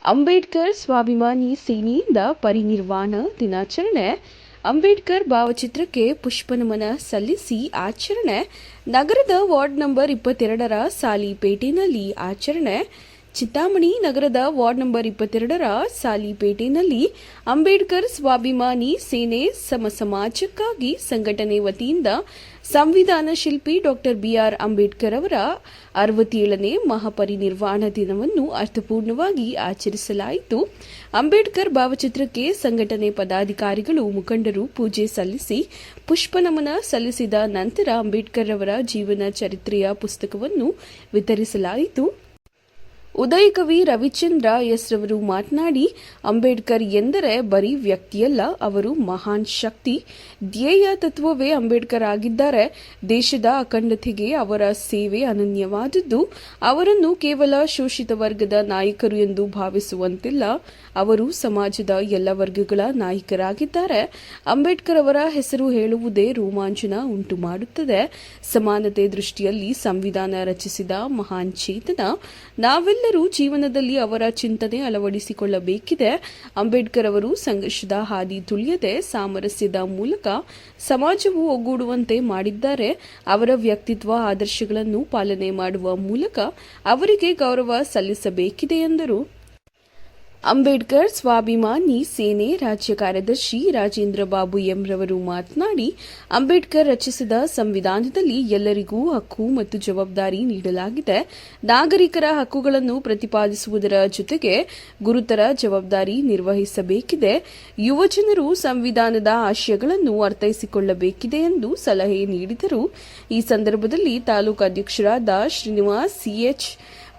ಅಂಬೇಡ್ಕರ್ ಸ್ವಾಭಿಮಾನಿ ಸೇನೆಯಿಂದ ಪರಿನಿರ್ವಾಣ ದಿನಾಚರಣೆ. ಅಂಬೇಡ್ಕರ್ ಭಾವಚಿತ್ರಕ್ಕೆ ಪುಷ್ಪನಮನ ಸಲ್ಲಿಸಿ ಆಚರಣೆ. ನಗರದ ವಾರ್ಡ್ ನಂಬರ್ 22ರ ಸಾಲಿಪೇಟೆನಲ್ಲಿ ಆಚರಣೆ. ಚಿಂತಾಮಣಿ ನಗರದ ವಾರ್ಡ್ ನಂಬರ್ 22ರ ಸಾಲಿಪೇಟೆನಲ್ಲಿ ಅಂಬೇಡ್ಕರ್ ಸ್ವಾಭಿಮಾನಿ ಸೇನೆ ಸಮಾಜಕ್ಕಾಗಿ ಸಂಘಟನೆ ವತಿಯಿಂದ ಸಂವಿಧಾನ ಶಿಲ್ಪಿ ಡಾಕ್ಟರ್ ಬಿಆರ್ ಅಂಬೇಡ್ಕರ್ ಅವರ 67ನೇ ಮಹಾಪರಿನಿರ್ವಾಣ ದಿನವನ್ನು ಅರ್ಥಪೂರ್ಣವಾಗಿ ಆಚರಿಸಲಾಯಿತು. ಅಂಬೇಡ್ಕರ್ ಭಾವಚಿತ್ರಕ್ಕೆ ಸಂಘಟನೆ ಪದಾಧಿಕಾರಿಗಳು, ಮುಖಂಡರು ಪೂಜೆ ಸಲ್ಲಿಸಿ ಪುಷ್ಪನಮನ ಸಲ್ಲಿಸಿದ ನಂತರ ಅಂಬೇಡ್ಕರ್ ಅವರ ಜೀವನ ಚರಿತ್ರೆಯ ಪುಸ್ತಕವನ್ನು ವಿತರಿಸಲಾಯಿತು. ಉದಯ ಕವಿ ರವಿಚಂದ್ರ ಎಸ್ ರವರು ಮಾತನಾಡಿ, ಅಂಬೇಡ್ಕರ್ ಎಂದರೆ ಬರೀ ವ್ಯಕ್ತಿಯಲ್ಲ, ಅವರು ಮಹಾನ್ ಶಕ್ತಿ. ಧ್ಯೇಯ ತತ್ವವೇ ಅಂಬೇಡ್ಕರ್ ಆಗಿದ್ದಾರೆ. ದೇಶದ ಅಖಂಡತೆಗೆ ಅವರ ಸೇವೆ ಅನನ್ಯವಾದದ್ದು. ಅವರನ್ನು ಕೇವಲ ಶೋಷಿತ ವರ್ಗದ ನಾಯಕರು ಎಂದು ಭಾವಿಸುವಂತಿಲ್ಲ. ಅವರು ಸಮಾಜದ ಎಲ್ಲ ವರ್ಗಗಳ ನಾಯಕರಾಗಿದ್ದಾರೆ. ಅಂಬೇಡ್ಕರ್ ಅವರ ಹೆಸರು ಹೇಳುವುದೇ ರೋಮಾಂಚನ ಉಂಟು ಮಾಡುತ್ತದೆ. ಸಮಾನತೆ ದೃಷ್ಟಿಯಲ್ಲಿ ಸಂವಿಧಾನ ರಚಿಸಿದ ಮಹಾನ್ ಚೇತನ. ನಾವೆಲ್ಲರೂ ಜೀವನದಲ್ಲಿ ಅವರ ಚಿಂತನೆ ಅಳವಡಿಸಿಕೊಳ್ಳಬೇಕಿದೆ. ಅಂಬೇಡ್ಕರ್ ಅವರು ಸಂಘರ್ಷದ ಹಾದಿ ತುಳಿಯದೆ ಸಾಮರಸ್ಯದ ಮೂಲಕ ಸಮಾಜವು ಒಗ್ಗೂಡುವಂತೆ ಮಾಡಿದ್ದಾರೆ. ಅವರ ವ್ಯಕ್ತಿತ್ವ ಆದರ್ಶಗಳನ್ನು ಪಾಲನೆ ಮಾಡುವ ಮೂಲಕ ಅವರಿಗೆ ಗೌರವ ಸಲ್ಲಿಸಬೇಕಿದೆ ಎಂದರು. ಅಂಬೇಡ್ಕರ್ ಸ್ವಾಭಿಮಾನಿ ಸೇನೆ ರಾಜ್ಯ ಕಾರ್ಯದರ್ಶಿ ರಾಜೇಂದ್ರ ಬಾಬು ಎಂ ರವರು ಮಾತನಾಡಿ, ಅಂಬೇಡ್ಕರ್ ರಚಿಸಿದ ಸಂವಿಧಾನದಲ್ಲಿ ಎಲ್ಲರಿಗೂ ಹಕ್ಕು ಮತ್ತು ಜವಾಬ್ದಾರಿ ನೀಡಲಾಗಿದೆ. ನಾಗರಿಕರ ಹಕ್ಕುಗಳನ್ನು ಪ್ರತಿಪಾದಿಸುವುದರ ಜೊತೆಗೆ ಗುರುತರ ಜವಾಬ್ದಾರಿ ನಿರ್ವಹಿಸಬೇಕಿದೆ. ಯುವಜನರು ಸಂವಿಧಾನದ ಆಶಯಗಳನ್ನು ಅರ್ಥೈಸಿಕೊಳ್ಳಬೇಕಿದೆ ಎಂದು ಸಲಹೆ ನೀಡಿದರು. ಈ ಸಂದರ್ಭದಲ್ಲಿ ತಾಲೂಕು ಅಧ್ಯಕ್ಷರಾದ ಶ್ರೀನಿವಾಸ್ ಸಿಎಚ್,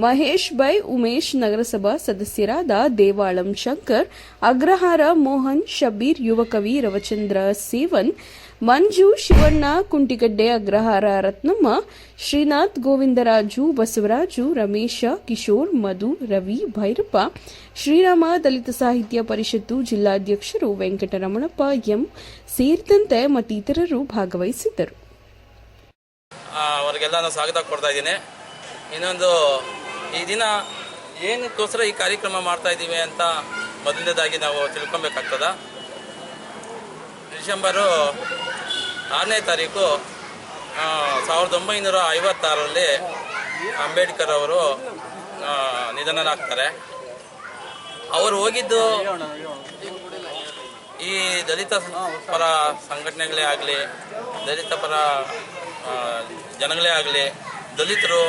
ಮಹೇಶ್ ಬೈ, ಉಮೇಶ್, ನಗರಸಭಾ ಸದಸ್ಯರಾದ ದೇವಾಳಂ ಶಂಕರ್, ಅಗ್ರಹಾರ ಮೋಹನ್, ಶಬೀರ್, ಯುವಕವಿ ರವಿಚಂದ್ರ ಸೇವನ್, ಮಂಜು, ಶಿವಣ್ಣ, ಕುಂಟಿಗಡ್ಡೆ, ಅಗ್ರಹಾರ ರತ್ನಮ್ಮ, ಶ್ರೀನಾಥ್, ಗೋವಿಂದರಾಜು, ಬಸವರಾಜು, ರಮೇಶ, ಕಿಶೋರ್, ಮಧು, ರವಿ, ಭೈರಪ್ಪ, ಶ್ರೀರಾಮ ದಲಿತ ಸಾಹಿತ್ಯ ಪರಿಷತ್ತು ಜಿಲ್ಲಾಧ್ಯಕ್ಷರು ವೆಂಕಟರಮಣಪ್ಪ ಎಂ ಸೇರಿದಂತೆ ಮತ್ತಿತರರು ಭಾಗವಹಿಸಿದ್ದರು. ಅವರಿಗೆಲ್ಲ ಸ್ವಾಗತ ಕೊಡ್ತಾ ಇದ್ದೀನಿ. ಇನ್ನೊಂದು, ಈ ದಿನ ಏನಕ್ಕೋಸ್ಕರ ಈ ಕಾರ್ಯಕ್ರಮ ಮಾಡ್ತಾ ಇದ್ದೀವಿ ಅಂತ ಮೊದಲನೇದಾಗಿ ನಾವು ತಿಳ್ಕೊಬೇಕಾಗ್ತದ. ಡಿಸೆಂಬರು 6ನೇ ತಾರೀಕು 1956ರಲ್ಲಿ ಅಂಬೇಡ್ಕರ್ ಅವರು ನಿಧನರಾಗ್ತಾರೆ. ಅವರು ಹೋಗಿದ್ದು ಈ ದಲಿತ ಪರ ಸಂಘಟನೆಗಳೇ ಆಗಲಿ, ದಲಿತ ಪರ ಜನಗಳೇ ಆಗಲಿ, ದಲಿತರು,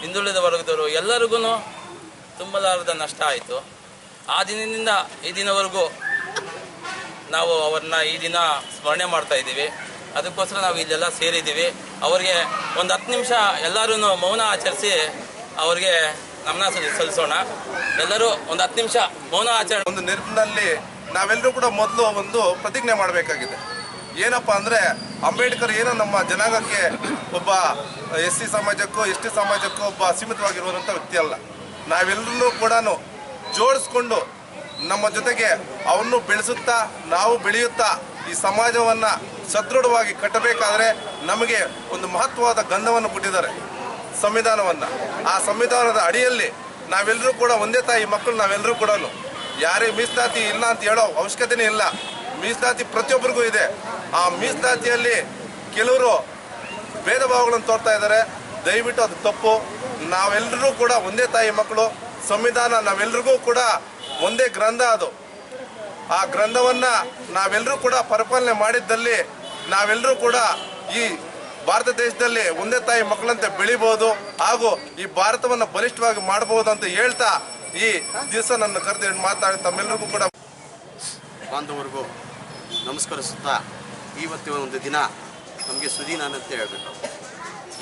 ಹಿಂದುಳಿದ ವರ್ಗದವರು ಎಲ್ಲರಿಗೂ ತುಂಬಲಾರದ ನಷ್ಟ ಆಯಿತು. ಆ ದಿನದಿಂದ ಈ ದಿನವರೆಗೂ ನಾವು ಅವ್ರನ್ನ ಈ ದಿನ ಸ್ಮರಣೆ ಮಾಡ್ತಾ ಇದ್ದೀವಿ. ಅದಕ್ಕೋಸ್ಕರ ನಾವು ಇಲ್ಲೆಲ್ಲ ಸೇರಿದ್ದೀವಿ. ಅವರಿಗೆ ಒಂದು 10 ನಿಮಿಷ ಎಲ್ಲರೂ ಮೌನ ಆಚರಿಸಿ ಅವ್ರಿಗೆ ನಮನ ಸಲ್ಲಿಸೋಣ. ಎಲ್ಲರೂ ಒಂದು 10 ನಿಮಿಷ ಮೌನ ಆಚರಣೆ. ಒಂದು ನಿಟ್ಟಿನಲ್ಲಿ ನಾವೆಲ್ಲರೂ ಕೂಡ ಮೊದಲು ಒಂದು ಪ್ರತಿಜ್ಞೆ ಮಾಡಬೇಕಾಗಿದೆ. ಏನಪ್ಪ ಅಂದರೆ, ಅಂಬೇಡ್ಕರ್ ಏನೋ ನಮ್ಮ ಜನಾಂಗಕ್ಕೆ ಒಬ್ಬ SC ಸಮಾಜಕ್ಕೂ ST ಸಮಾಜಕ್ಕೂ ಒಬ್ಬ ಸೀಮಿತವಾಗಿರುವಂಥ ವ್ಯಕ್ತಿ ಅಲ್ಲ. ನಾವೆಲ್ಲರೂ ಕೂಡ ಜೋಡಿಸ್ಕೊಂಡು ನಮ್ಮ ಜೊತೆಗೆ ಅವನ್ನು ಬೆಳೆಸುತ್ತಾ ನಾವು ಬೆಳೆಯುತ್ತಾ ಈ ಸಮಾಜವನ್ನು ಸದೃಢವಾಗಿ ಕಟ್ಟಬೇಕಾದ್ರೆ ನಮಗೆ ಒಂದು ಮಹತ್ವವಾದ ಗಂಧವನ್ನು ಕೊಟ್ಟಿದ್ದಾರೆ, ಸಂವಿಧಾನವನ್ನು. ಆ ಸಂವಿಧಾನದ ಅಡಿಯಲ್ಲಿ ನಾವೆಲ್ಲರೂ ಕೂಡ ಒಂದೇ ತಾಯಿ ಮಕ್ಕಳು. ನಾವೆಲ್ಲರೂ ಕೂಡ ಯಾರೇ ಮೀಸಲಾತಿ ಇಲ್ಲ ಅಂತ ಹೇಳೋ ಅವಶ್ಯಕತೆಯೇ ಇಲ್ಲ. ಮೀಸಲಾತಿ ಪ್ರತಿಯೊಬ್ಬರಿಗೂ ಇದೆ. ಆ ಮೀಸಲಾತಿಯಲ್ಲಿ ಕೆಲವರು ಭೇದ ಭಾವಗಳನ್ನು ತೋರ್ತಾ ಇದ್ದಾರೆ. ದಯವಿಟ್ಟು ಅದು ತಪ್ಪು. ನಾವೆಲ್ಲರೂ ಕೂಡ ಒಂದೇ ತಾಯಿ ಮಕ್ಕಳು. ಸಂವಿಧಾನ ನಾವೆಲ್ಲರಿಗೂ ಕೂಡ ಒಂದೇ ಗ್ರಂಥ. ಅದು ಆ ಗ್ರಂಥವನ್ನು ನಾವೆಲ್ಲರೂ ಕೂಡ ಪರಿಪಾಲನೆ ಮಾಡಿದ್ದಲ್ಲಿ ನಾವೆಲ್ಲರೂ ಕೂಡ ಈ ಭಾರತ ದೇಶದಲ್ಲಿ ಒಂದೇ ತಾಯಿ ಮಕ್ಕಳಂತೆ ಬೆಳಿಬೋದು, ಹಾಗೂ ಈ ಭಾರತವನ್ನು ಬಲಿಷ್ಠವಾಗಿ ಮಾಡಬಹುದು ಅಂತ ಹೇಳ್ತಾ ಈ ದಿವಸ ನನ್ನ ಕರೆದು ಮಾತಾಡಿ ತಮ್ಮೆಲ್ಲರಿಗೂ ಕೂಡ ಬಾಂಧವರಿಗೂ ನಮಸ್ಕರಿಸುತ್ತಾ, ಇವತ್ತಿನ ಒಂದು ದಿನ ನಮಗೆ ಸುದಿನ ಅಂತ ಹೇಳಬೇಕು.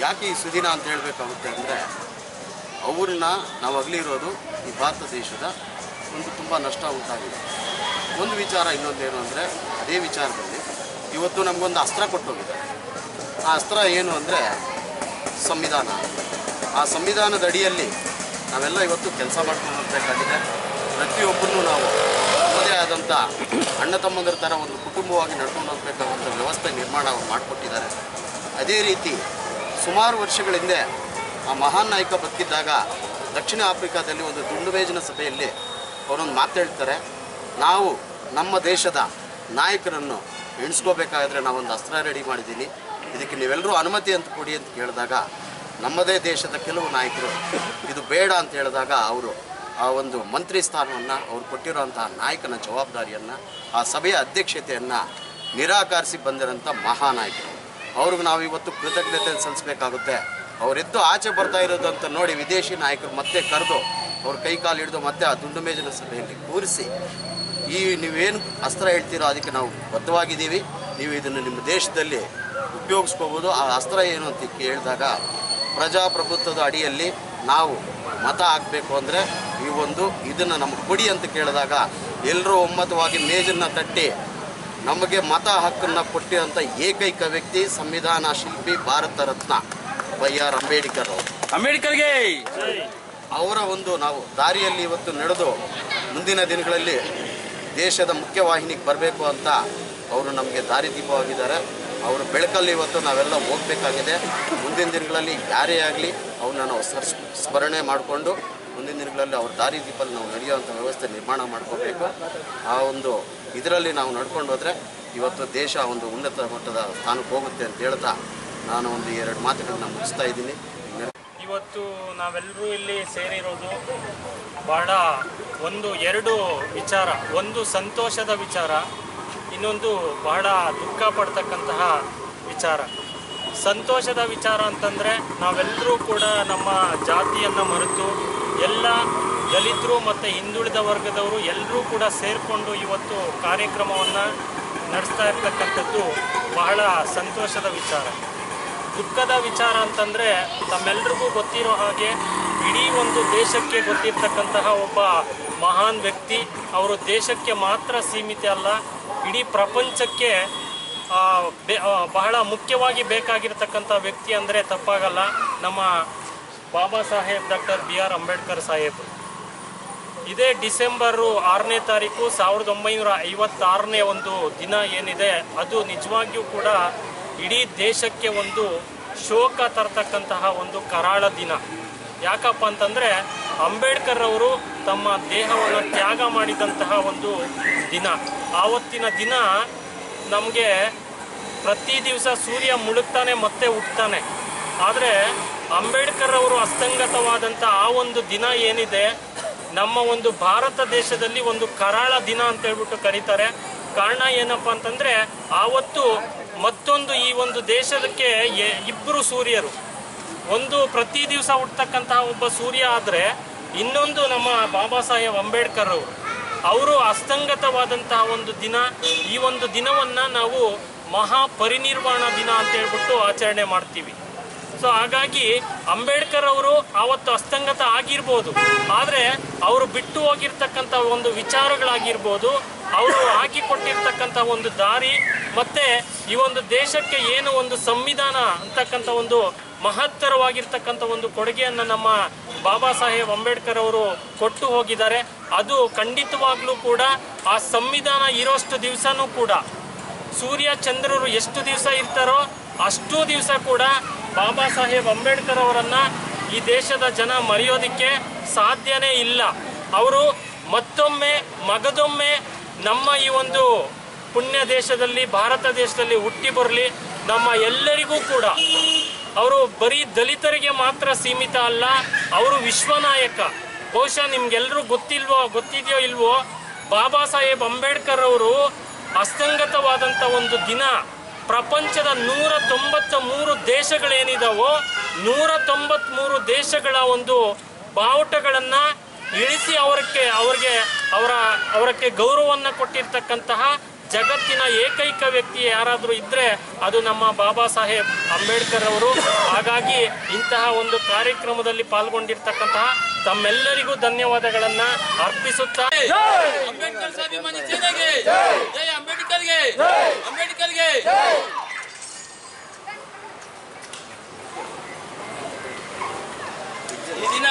ಯಾಕೆ ಈ ಸುದಿನ ಅಂತ ಹೇಳಬೇಕಾಗುತ್ತೆ ಅಂದರೆ, ಅವ್ರನ್ನ ನಾವು ಅಗಲಿರೋದು ಈ ಭಾರತ ದೇಶದ ಒಂದು ತುಂಬ ನಷ್ಟ ಉಂಟಾಗಿದೆ. ಒಂದು ವಿಚಾರ. ಇನ್ನೊಂದೇನು ಅಂದರೆ, ಅದೇ ವಿಚಾರದಲ್ಲಿ ಇವತ್ತು ನಮಗೊಂದು ಅಸ್ತ್ರ ಕೊಟ್ಟೋಗಿದೆ. ಆ ಅಸ್ತ್ರ ಏನು ಅಂದರೆ ಸಂವಿಧಾನ. ಆ ಸಂವಿಧಾನದ ಅಡಿಯಲ್ಲಿ ನಾವೆಲ್ಲ ಇವತ್ತು ಕೆಲಸ ಮಾಡ್ಕೊಂಡು ಹೋಗಬೇಕಾಗಿದೆ. ಪ್ರತಿಯೊಬ್ಬರನ್ನೂ ನಾವು ನಮ್ಮದೇ ಆದಂಥ ಅಣ್ಣ ತಮ್ಮಂದರ ಥರ ಒಂದು ಕುಟುಂಬವಾಗಿ ನಡ್ಕೊಂಡು ಹೋಗಬೇಕಾದಂಥ ವ್ಯವಸ್ಥೆ ನಿರ್ಮಾಣ ಮಾಡಿಕೊಟ್ಟಿದ್ದಾರೆ. ಅದೇ ರೀತಿ ಸುಮಾರು ವರ್ಷಗಳ ಹಿಂದೆ ಆ ಮಹಾನ್ ನಾಯಕ ಬದುಕಿದ್ದಾಗ ದಕ್ಷಿಣ ಆಫ್ರಿಕಾದಲ್ಲಿ ಒಂದು ದುಂಡು ಮೇಜಿನ ಸಭೆಯಲ್ಲಿ ಅವರೊಂದು ಮಾತು ಹೇಳ್ತಾರೆ, ನಾವು ನಮ್ಮ ದೇಶದ ನಾಯಕರನ್ನು ಎಣಿಸ್ಕೋಬೇಕಾದ್ರೆ ನಾವೊಂದು ಅಸ್ತ್ರ ರೆಡಿ ಮಾಡಿದ್ದೀನಿ, ಇದಕ್ಕೆ ನೀವೆಲ್ಲರೂ ಅನುಮತಿ ಅಂತ ಕೊಡಿ ಅಂತ ಕೇಳಿದಾಗ ನಮ್ಮದೇ ದೇಶದ ಕೆಲವು ನಾಯಕರು ಇದು ಬೇಡ ಅಂತ ಹೇಳಿದಾಗ ಅವರು ಆ ಒಂದು ಮಂತ್ರಿ ಸ್ಥಾನವನ್ನು ಅವ್ರು ಕೊಟ್ಟಿರೋಂತಹ ನಾಯಕನ ಜವಾಬ್ದಾರಿಯನ್ನು, ಆ ಸಭೆಯ ಅಧ್ಯಕ್ಷತೆಯನ್ನು ನಿರಾಕರಿಸಿ ಬಂದಿರೋಂಥ ಮಹಾನಾಯಕರು. ಅವ್ರಿಗೆ ನಾವು ಇವತ್ತು ಕೃತಜ್ಞತೆ ಸಲ್ಲಿಸಬೇಕಾಗುತ್ತೆ. ಅವರೆದ್ದು ಆಚೆ ಬರ್ತಾ ಇರೋದು ಅಂತ ನೋಡಿ ವಿದೇಶಿ ನಾಯಕರು ಮತ್ತೆ ಕರೆದು ಅವ್ರ ಕೈ ಕಾಲು ಹಿಡಿದು ಮತ್ತೆ ಆ ದುಂಡು ಮೇಜಿನ ಸಭೆಯಲ್ಲಿ ಕೂರಿಸಿ, ಈ ನೀವೇನು ಅಸ್ತ್ರ ಹೇಳ್ತೀರೋ ಅದಕ್ಕೆ ನಾವು ಬದ್ಧವಾಗಿದ್ದೀವಿ, ನೀವು ಇದನ್ನು ನಿಮ್ಮ ದೇಶದಲ್ಲಿ ಉಪಯೋಗಿಸ್ಕೋಬೋದು. ಆ ಅಸ್ತ್ರ ಏನು ಅಂತ ಕೇಳಿದಾಗ ಪ್ರಜಾಪ್ರಭುತ್ವದ ಅಡಿಯಲ್ಲಿ ನಾವು ಮತ ಹಾಕಬೇಕು ಅಂದರೆ ಇದನ್ನು ನಮಗೆ ಕೊಡಿ ಅಂತ ಕೇಳಿದಾಗ ಎಲ್ಲರೂ ಒಮ್ಮತವಾಗಿ ಮೇಜನ್ನು ತಟ್ಟಿ ನಮಗೆ ಮತ ಹಕ್ಕನ್ನು ಕೊಟ್ಟಿರೋಂಥ ಏಕೈಕ ವ್ಯಕ್ತಿ ಸಂವಿಧಾನ ಶಿಲ್ಪಿ ಭಾರತ ರತ್ನ BR ಅಂಬೇಡ್ಕರ್ ಅವರು. ಅಂಬೇಡ್ಕರ್ಗೆ ಅವರ ನಾವು ದಾರಿಯಲ್ಲಿ ಇವತ್ತು ನಡೆದು ಮುಂದಿನ ದಿನಗಳಲ್ಲಿ ದೇಶದ ಮುಖ್ಯವಾಹಿನಿಗೆ ಬರಬೇಕು ಅಂತ ಅವರು ನಮಗೆ ದಾರಿದೀಪವಾಗಿದ್ದಾರೆ. ಅವರ ಬೆಳಕಲ್ಲಿ ಇವತ್ತು ನಾವೆಲ್ಲ ಹೋಗಬೇಕಾಗಿದೆ. ಮುಂದಿನ ದಿನಗಳಲ್ಲಿ ಯಾರೇ ಆಗಲಿ ಅವ್ರನ್ನ ನಾವು ಸ್ಮರಣೆ ಮಾಡಿಕೊಂಡು ಮುಂದಿನ ದಿನಗಳಲ್ಲಿ ಅವ್ರ ದಾರಿದೀಪಲ್ಲಿ ನಾವು ನಡೆಯುವಂಥ ವ್ಯವಸ್ಥೆ ನಿರ್ಮಾಣ ಮಾಡ್ಕೋಬೇಕು. ಆ ಇದರಲ್ಲಿ ನಾವು ನಡ್ಕೊಂಡು ಹೋದರೆ ಇವತ್ತು ದೇಶ ಉನ್ನತ ಮಟ್ಟದ ಸ್ಥಾನಕ್ಕೆ ಹೋಗುತ್ತೆ ಅಂತ ಹೇಳ್ತಾ ನಾನು 2 ಮಾತುಗಳನ್ನ ಮುಗಿಸ್ತಾ ಇದ್ದೀನಿ. ಇವತ್ತು ನಾವೆಲ್ಲರೂ ಇಲ್ಲಿ ಸೇರಿರೋದು ಬಹಳ 2 ವಿಚಾರ, ಒಂದು ಸಂತೋಷದ ವಿಚಾರ, ಇನ್ನೊಂದು ಬಹಳ ದುಃಖ ಪಡ್ತಕ್ಕಂತಹ ವಿಚಾರ. ಸಂತೋಷದ ವಿಚಾರ ಅಂತಂದರೆ ನಾವೆಲ್ಲರೂ ಕೂಡ ನಮ್ಮ ಜಾತಿಯನ್ನು ಮರೆತು ಎಲ್ಲ ದಲಿತರು ಮತ್ತು ಹಿಂದುಳಿದ ವರ್ಗದವರು ಎಲ್ಲರೂ ಕೂಡ ಸೇರಿಕೊಂಡು ಇವತ್ತು ಕಾರ್ಯಕ್ರಮವನ್ನು ನಡೆಸ್ತಾ ಇರ್ತಕ್ಕಂಥದ್ದು ಬಹಳ ಸಂತೋಷದ ವಿಚಾರ. ದುಃಖದ ವಿಚಾರ ಅಂತಂದರೆ ತಮ್ಮೆಲ್ರಿಗೂ ಗೊತ್ತಿರೋ ಹಾಗೆ ಇಡೀ ದೇಶಕ್ಕೆ ಗೊತ್ತಿರ್ತಕ್ಕಂತಹ ಒಬ್ಬ ಮಹಾನ್ ವ್ಯಕ್ತಿ. ಅವರು ದೇಶಕ್ಕೆ ಮಾತ್ರ ಸೀಮಿತ ಅಲ್ಲ, ಇಡೀ ಪ್ರಪಂಚಕ್ಕೆ ಬಹಳ ಮುಖ್ಯವಾಗಿ ಬೇಕಾಗಿರ್ತಕ್ಕಂಥ ವ್ಯಕ್ತಿ ಅಂದರೆ ತಪ್ಪಾಗಲ್ಲ. ನಮ್ಮ ಬಾಬಾ ಸಾಹೇಬ್ ಡಾಕ್ಟರ್ BR ಅಂಬೇಡ್ಕರ್ ಸಾಹೇಬರು ಇದೇ ಡಿಸೆಂಬರು 6ನೇ ತಾರೀಕು 1956ನೇ ದಿನ ಏನಿದೆ, ಅದು ನಿಜವಾಗಿಯೂ ಕೂಡ ಇಡೀ ದೇಶಕ್ಕೆ ಶೋಕ ತರ್ತಕ್ಕಂತಹ ಕರಾಳ ದಿನ. ಯಾಕಪ್ಪ ಅಂತಂದರೆ ಅಂಬೇಡ್ಕರ್ ಅವರು ತಮ್ಮ ದೇಹವನ್ನು ತ್ಯಾಗ ಮಾಡಿದಂತಹ ದಿನ. ಆವತ್ತಿನ ದಿನ ನಮಗೆ ಪ್ರತಿ ದಿವಸ ಸೂರ್ಯ ಮುಳುಗ್ತಾನೆ ಮತ್ತೆ ಹುಟ್ಟುತ್ತಾನೆ. ಆದರೆ ಅಂಬೇಡ್ಕರ್ ಅವರು ಅಸ್ತಂಗತವಾದಂಥ ಆ ದಿನ ಏನಿದೆ, ನಮ್ಮ ಭಾರತ ದೇಶದಲ್ಲಿ ಕರಾಳ ದಿನ ಅಂತ ಹೇಳ್ಬಿಟ್ಟು ಕರೀತಾರೆ. ಕಾರಣ ಏನಪ್ಪ ಅಂತಂದರೆ ಆವತ್ತು ಮತ್ತೊಂದು ಈ ದೇಶಕ್ಕೆ 2 ಸೂರ್ಯರು, ಪ್ರತಿ ದಿವಸ ಹುಟ್ಟತಕ್ಕಂತಹ ಒಬ್ಬ ಸೂರ್ಯ ಆದರೆ ಇನ್ನೊಂದು ನಮ್ಮ ಬಾಬಾ ಸಾಹೇಬ್ ಅಂಬೇಡ್ಕರ್ ಅವರು ಅಸ್ತಂಗತವಾದಂತಹ ದಿನ. ಈ ದಿನವನ್ನು ನಾವು ಮಹಾಪರಿನಿರ್ವಾಣ ದಿನ ಅಂತ ಹೇಳ್ಬಿಟ್ಟು ಆಚರಣೆ ಮಾಡ್ತೀವಿ. ಸೊ ಹಾಗಾಗಿ ಅಂಬೇಡ್ಕರ್ ಅವರು ಆವತ್ತು ಅಸ್ತಂಗತ ಆಗಿರ್ಬೋದು, ಆದರೆ ಅವರು ಬಿಟ್ಟು ಹೋಗಿರ್ತಕ್ಕಂಥ ವಿಚಾರಗಳಾಗಿರ್ಬೋದು, ಅವರು ಹಾಕಿಕೊಟ್ಟಿರ್ತಕ್ಕಂಥ ದಾರಿ, ಮತ್ತು ಈ ದೇಶಕ್ಕೆ ಏನು ಸಂವಿಧಾನ ಅಂತಕ್ಕಂಥ ಮಹತ್ತರವಾಗಿರ್ತಕ್ಕಂಥ ಕೊಡುಗೆಯನ್ನು ನಮ್ಮ ಬಾಬಾ ಸಾಹೇಬ್ ಅಂಬೇಡ್ಕರ್ ಅವರು ಕೊಟ್ಟು ಹೋಗಿದ್ದಾರೆ. ಅದು ಖಂಡಿತವಾಗ್ಲೂ ಕೂಡ ಆ ಸಂವಿಧಾನ ಇರೋಷ್ಟು ದಿವಸನೂ ಕೂಡ ಸೂರ್ಯ ಚಂದ್ರರು ಎಷ್ಟು ದಿವಸ ಇರ್ತಾರೋ ಅಷ್ಟೂ ದಿವಸ ಕೂಡ ಬಾಬಾ ಸಾಹೇಬ್ ಅಂಬೇಡ್ಕರ್ ಅವರನ್ನು ಈ ದೇಶದ ಜನ ಮರೆಯೋದಕ್ಕೆ ಸಾಧ್ಯನೇ ಇಲ್ಲ. ಅವರು ಮತ್ತೊಮ್ಮೆ ಮಗದೊಮ್ಮೆ ನಮ್ಮ ಈ ಪುಣ್ಯ ದೇಶದಲ್ಲಿ ಭಾರತ ದೇಶದಲ್ಲಿ ಹುಟ್ಟಿ ಬರಲಿ. ನಮ್ಮ ಎಲ್ಲರಿಗೂ ಕೂಡ ಅವರು ಬರೀ ದಲಿತರಿಗೆ ಮಾತ್ರ ಸೀಮಿತ ಅಲ್ಲ, ಅವರು ವಿಶ್ವನಾಯಕ. ಬಹುಶಃ ನಿಮ್ಗೆಲ್ಲರೂ ಗೊತ್ತಿದೆಯೋ ಇಲ್ವೋ, ಬಾಬಾ ಸಾಹೇಬ್ ಅಂಬೇಡ್ಕರ್ ಅವರು ಅಸ್ತಂಗತವಾದಂಥ ದಿನ ಪ್ರಪಂಚದ 193 ದೇಶಗಳೇನಿದಾವೋ 193 ದೇಶಗಳ ಬಾವುಟಗಳನ್ನು ಇಳಿಸಿ ಅವರಿಗೆ ಗೌರವವನ್ನು ಕೊಟ್ಟಿರ್ತಕ್ಕಂತಹ ಜಗತ್ತಿನ ಏಕೈಕ ವ್ಯಕ್ತಿ ಯಾರಾದರೂ ಇದ್ದರೆ ಅದು ನಮ್ಮ ಬಾಬಾ ಸಾಹೇಬ್ ಅಂಬೇಡ್ಕರ್ ಅವರು. ಹಾಗಾಗಿ ಇಂತಹ ಕಾರ್ಯಕ್ರಮದಲ್ಲಿ ಪಾಲ್ಗೊಂಡಿರ್ತಕ್ಕಂತಹ ತಮ್ಮೆಲ್ಲರಿಗೂ ಧನ್ಯವಾದಗಳನ್ನು ಅರ್ಪಿಸುತ್ತಾ ಅಂಬೇಡ್ಕರ್ ಸ್ವಾಭಿಮಾನಿ ಸೇನೆಗೆ ಜೈ, ಅಂಬೇಡ್ಕರ್ಗೆ, ಅಂಬೇಡ್ಕರ್ಗೆ ಈ ದಿನ